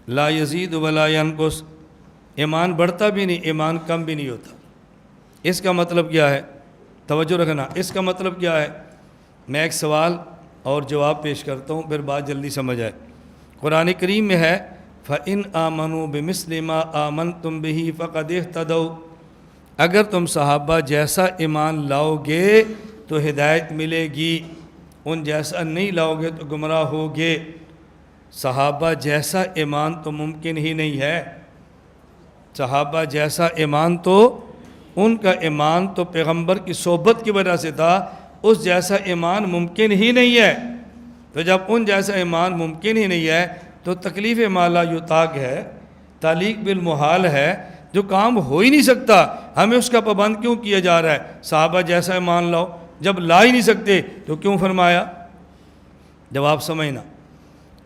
لا یزید ولا ینقص، ایمان بڑھتا بھی نہیں، ایمان کم بھی نہیں ہوتا۔ اس کا مطلب کیا ہے؟ توجہ رکھنا، اس کا مطلب کیا ہے؟ میں ایک سوال اور جواب پیش کرتا ہوں، پھر بات جلدی سمجھ آئے۔ قرآن کریم میں ہے فَإِنْ آمَنُوا بِمِثْلِ مَا آمَنْتُمْ بِهِ فَقَدِ اهْتَدَوْا، اگر تم صحابہ جیسا ایمان لاؤ گے تو ہدایت ملے گی، ان جیسا نہیں لاؤ گے تو گمراہ ہوگے۔ صحابہ جیسا ایمان تو ممکن ہی نہیں ہے، صحابہ جیسا ایمان تو ان کا ایمان تو پیغمبر کی صحبت کی وجہ سے تھا، اس جیسا ایمان ممکن ہی نہیں ہے۔ تو جب ان جیسا ایمان ممکن ہی نہیں ہے تو تکلیف ما لا یطاق ہے، تعلیق بالمحال ہے، جو کام ہو ہی نہیں سکتا، ہمیں اس کا پابند کیوں کیا جا رہا ہے؟ صحابہ جیسا ایمان لاؤ، جب لا ہی نہیں سکتے تو کیوں فرمایا؟ جواب سمجھنا،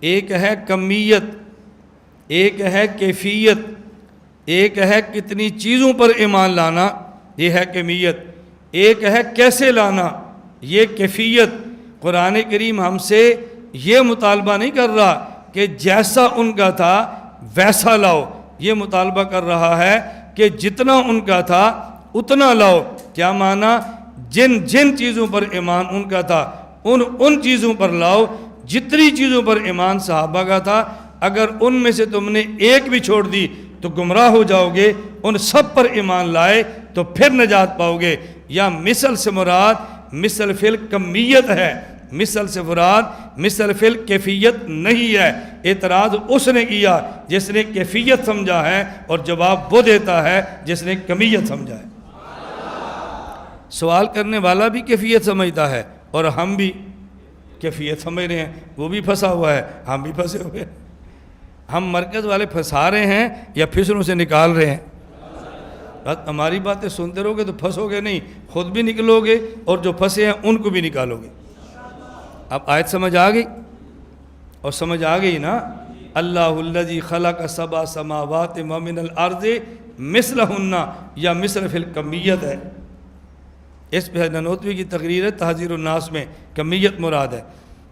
ایک ہے کمیت، ایک ہے کیفیت، ایک ہے کتنی چیزوں پر ایمان لانا، یہ ہے کمیت، ایک ہے کیسے لانا، یہ کیفیت۔ قرآن کریم ہم سے یہ مطالبہ نہیں کر رہا کہ جیسا ان کا تھا ویسا لاؤ، یہ مطالبہ کر رہا ہے کہ جتنا ان کا تھا اتنا لاؤ۔ کیا معنی؟ جن جن چیزوں پر ایمان ان کا تھا ان چیزوں پر لاؤ، جتنی چیزوں پر ایمان صحابہ کا تھا، اگر ان میں سے تم نے ایک بھی چھوڑ دی تو گمراہ ہو جاؤ گے، ان سب پر ایمان لائے تو پھر نجات پاؤ گے۔ یا مثل سے مراد مثل فی الکمیت ہے، مثل سے مراد مثل فی الکیفیت نہیں ہے۔ اعتراض اس نے کیا جس نے کیفیت سمجھا ہے، اور جواب وہ دیتا ہے جس نے کمیت سمجھا ہے۔ سوال کرنے والا بھی کیفیت سمجھتا ہے اور ہم بھی کیفیت سمجھ رہے ہیں، وہ بھی پھنسا ہوا ہے، ہم بھی پھنسے ہوئے ہیں۔ ہم مرکز والے پھنسا رہے ہیں یا پھسلوں سے نکال رہے ہیں؟ ہماری باتیں سنتے رہو گے تو پھنسو گے نہیں، خود بھی نکلو گے اور جو پھنسے ہیں ان کو بھی نکالو گے۔ اب آیت سمجھ آ گئی؟ اور سمجھ آ گئی نا؟ اللہ الذی خلق سبع سماوات ومن الارض مثلہن، یا مثل فی الکمیت ہے۔ اس پہ ننوتوی کی تقریر ہے تحذیر الناس میں، کمیت مراد ہے۔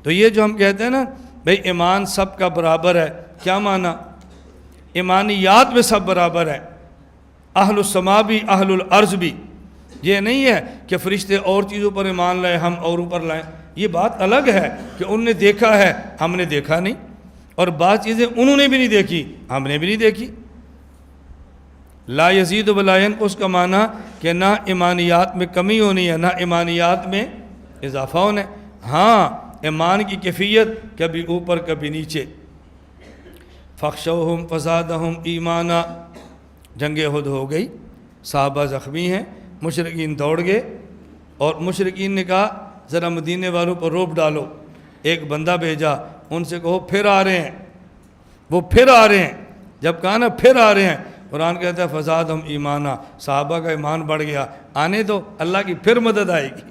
تو یہ جو ہم کہتے ہیں نا بھئی ایمان سب کا برابر ہے، کیا معنی؟ ایمانیات میں سب برابر ہے، اہل السما بھی اہل الارض بھی۔ یہ نہیں ہے کہ فرشتے اور چیزوں پر ایمان لائے ہم اوروں پر لائیں، یہ بات الگ ہے کہ ان نے دیکھا ہے ہم نے دیکھا نہیں، اور بعض چیزیں انہوں نے بھی نہیں دیکھی ہم نے بھی نہیں دیکھی۔ لا یزید ولا ینقص کا معنی کہ نہ ایمانیات میں کمی ہونی ہے نہ ایمانیات میں اضافہ ہونا ہے۔ ہاں ایمان کی کیفیت کبھی اوپر کبھی نیچے۔ فَخْشَوْهُمْ فَزَادَهُمْ ایمانا، جنگ احد ہو گئی، صحابہ زخمی ہیں، مشرکین دوڑ گئے، اور مشرکین نے کہا ذرا مدینے والوں پر روب ڈالو۔ ایک بندہ بھیجا، ان سے کہو پھر آ رہے ہیں، وہ پھر آ رہے ہیں۔ جب کہا نا پھر آ رہے ہیں، قرآن کہتا ہے فزادہم ایمانا، صحابہ کا ایمان بڑھ گیا۔ آنے دو، اللہ کی پھر مدد آئے گی،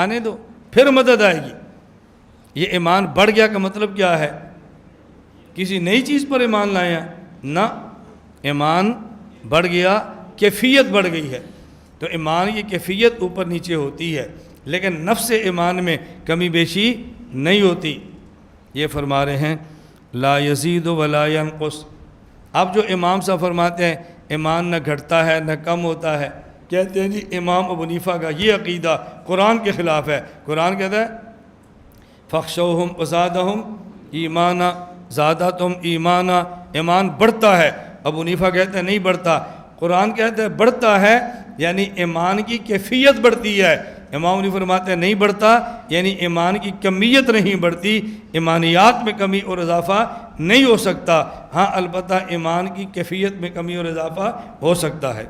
آنے دو پھر مدد آئے گی۔ یہ ایمان بڑھ گیا کا مطلب کیا ہے؟ کسی نئی چیز پر ایمان لائے ہیں؟ نہ، ایمان بڑھ گیا، کیفیت بڑھ گئی ہے۔ تو ایمان کی کیفیت اوپر نیچے ہوتی ہے، لیکن نفس ایمان میں کمی بیشی نہیں ہوتی۔ یہ فرما رہے ہیں لا یزید ولا ینقص۔ اب جو امام صاحب فرماتے ہیں ایمان نہ گھٹتا ہے نہ کم ہوتا ہے، کہتے ہیں جی امام ابو حنیفہ کا یہ عقیدہ قرآن کے خلاف ہے۔ قرآن کہتا ہے فَخْشَوْهُمْ وَزَادَهُمْ ایمانا، زادتم ایمانا، ایمان بڑھتا ہے۔ ابو حنیفہ کہتے ہیں نہیں بڑھتا، قرآن کہتا ہے بڑھتا ہے، یعنی ایمان کی کیفیت بڑھتی ہے۔ امام ابو حنیفہ فرماتے ہیں نہیں بڑھتا، یعنی ایمان کی کمیت نہیں بڑھتی، ایمانیات میں کمی اور اضافہ نہیں ہو سکتا۔ ہاں البتہ ایمان کی کیفیت میں کمی اور اضافہ ہو سکتا ہے۔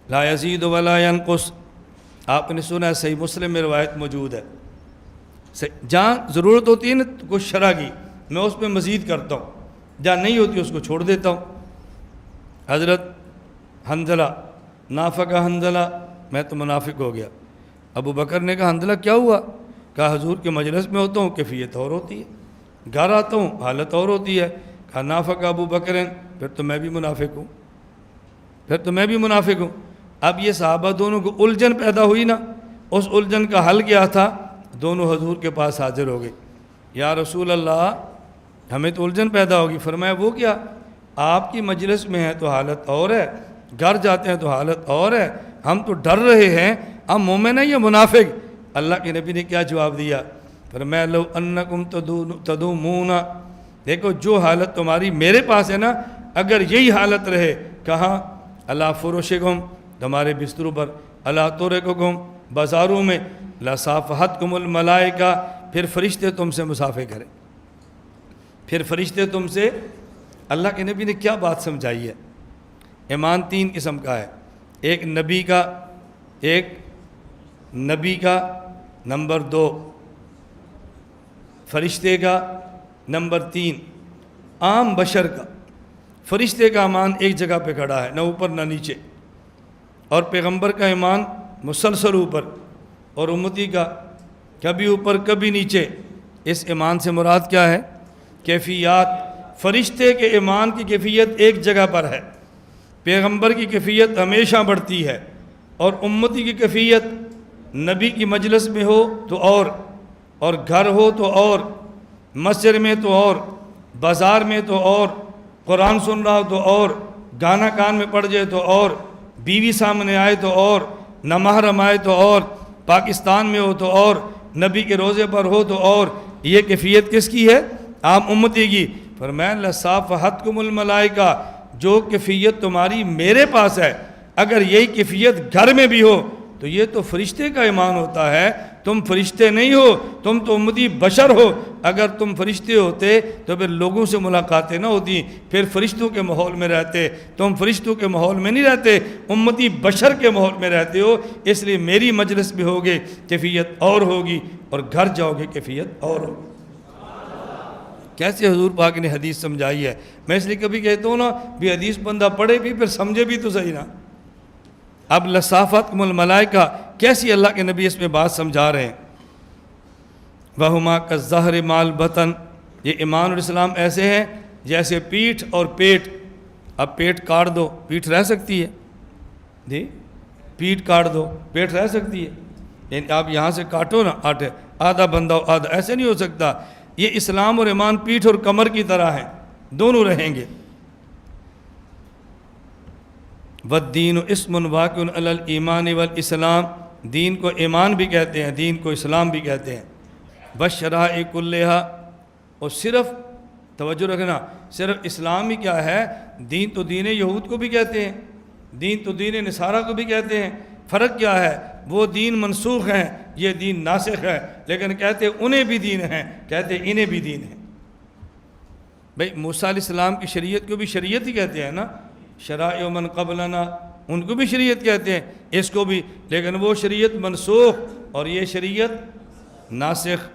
لا یزید ولا ینقص، آپ نے سنا ہے صحیح مسلم میں روایت موجود ہے، جہاں ضرورت ہوتی ہے نا کچھ شرح کی میں اس پہ مزید کرتا ہوں، جہاں نہیں ہوتی اس کو چھوڑ دیتا ہوں۔ حضرت حنظلہ، نافقہ حنظلہ، میں تو منافق ہو گیا۔ ابو بکر نے کہا حنظلہ کیا ہوا؟ کہا حضور کے مجلس میں ہوتا ہوں کیفیت اور ہوتی ہے، گھر آتا ہوں حالت اور ہوتی ہے۔ کہا نافقہ ابو بکر، پھر تو میں بھی منافق ہوں، پھر تو میں بھی منافق ہوں۔ اب یہ صحابہ دونوں کو الجھن پیدا ہوئی نا، اس الجھن کا حل کیا تھا؟ دونوں حضور کے پاس حاضر ہو گئے، یا رسول اللہ ہمیں تو الجھن پیدا ہوگی۔ فرمایا وہ کیا؟ آپ کی مجلس میں ہیں تو حالت اور ہے، گھر جاتے ہیں تو حالت اور ہے، ہم تو ڈر رہے ہیں ہم مومن ہیں یا منافق؟ اللہ کے نبی نے کیا جواب دیا؟ فرمایا لو انکم تدومون، دیکھو جو حالت تمہاری میرے پاس ہے نا، اگر یہی حالت رہے، کہاں؟ اللہ فروشکم، تمہارے بستروں پر، اللہ طرقکم، بازاروں میں، لصافحتکم الملائکہ، پھر فرشتے تم سے مصافحہ کریں، پھر فرشتے تم سے۔ اللہ کے نبی نے کیا بات سمجھائی ہے؟ ایمان 3 قسم کا ہے، ایک نبی کا، نمبر 2 فرشتے کا، نمبر 3 عام بشر کا۔ فرشتے کا ایمان ایک جگہ پہ کھڑا ہے، نہ اوپر نہ نیچے، اور پیغمبر کا ایمان مسلسل اوپر، اور امتی کا کبھی اوپر کبھی نیچے۔ اس ایمان سے مراد کیا ہے؟ کیفیات۔ فرشتے کے ایمان کی کیفیت ایک جگہ پر ہے، پیغمبر کی کیفیت ہمیشہ بڑھتی ہے، اور امتی کی کیفیت نبی کی مجلس میں ہو تو اور گھر ہو تو اور، مسجد میں تو اور، بازار میں تو اور، قرآن سن رہا ہو تو اور، گانا کان میں پڑ جائے تو اور، بیوی سامنے آئے تو اور، نہ محرم آئے تو اور، پاکستان میں ہو تو اور، نبی کے روزے پر ہو تو اور۔ یہ کیفیت کس کی ہے؟ عام امتی کی۔ فرمایا لصافحتکم الملائکہ، جو کیفیت تمہاری میرے پاس ہے، اگر یہی کیفیت گھر میں بھی ہو تو یہ تو فرشتے کا ایمان ہوتا ہے۔ تم فرشتے نہیں ہو، تم تو امتی بشر ہو۔ اگر تم فرشتے ہوتے تو پھر لوگوں سے ملاقاتیں نہ ہوتی، پھر فرشتوں کے ماحول میں رہتے۔ تم فرشتوں کے ماحول میں نہیں رہتے، امتی بشر کے ماحول میں رہتے ہو، اس لیے میری مجلس میں ہوگے کیفیت اور ہوگی، اور گھر جاؤ گے کیفیت اور ہوگی۔ کیسے حضور پاک نے حدیث سمجھائی ہے؟ میں اس لیے کبھی کہتا ہوں نا بھی حدیث بندہ پڑھے بھی پھر سمجھے بھی تو صحیح نا۔ اب لصافحتکم الملائکہ کیسی اللہ کے نبی اس میں بات سمجھا رہے ہیں؟ وَهُمَا كَالزَّهْرِ مَعَ الْبَطَنِ، یہ ایمان اور اسلام ایسے ہیں جیسے پیٹھ اور پیٹ۔ اب پیٹ کاٹ دو، پیٹھ رہ سکتی ہے؟ جی پیٹھ کاٹ دو، پیٹ رہ سکتی ہے؟ یعنی آپ یہاں سے کاٹو نا آٹے، آدھا بندہ ہو آدھا، ایسے نہیں ہو سکتا۔ یہ اسلام اور ایمان پیٹھ اور کمر کی طرح ہیں، دونوں رہیں گے۔ وَالدِّينُ اسْمٌ وَاقِعٌ عَلَى الْإِيمَانِ وَالْإِسْلَامِ، دین کو ایمان بھی کہتے ہیں، دین کو اسلام بھی کہتے ہیں۔ وَالشَّرَائِعِ كُلِّهَا، اور صرف توجہ رکھنا، صرف اسلام ہی کیا ہے؟ دین تو دین یہود کو بھی کہتے ہیں، دین تو دین نصارہ کو بھی کہتے ہیں۔ فرق کیا ہے؟ وہ دین منسوخ ہیں، یہ دین ناسخ ہے، لیکن کہتے انہیں بھی دین ہیں، کہتے انہیں بھی دین ہیں۔ بھئی موسیٰ علیہ السلام کی شریعت کو بھی شریعت ہی کہتے ہیں نا، شرائع من قبلنا، ان کو بھی شریعت کہتے ہیں، اس کو بھی، لیکن وہ شریعت منسوخ اور یہ شریعت ناسخ۔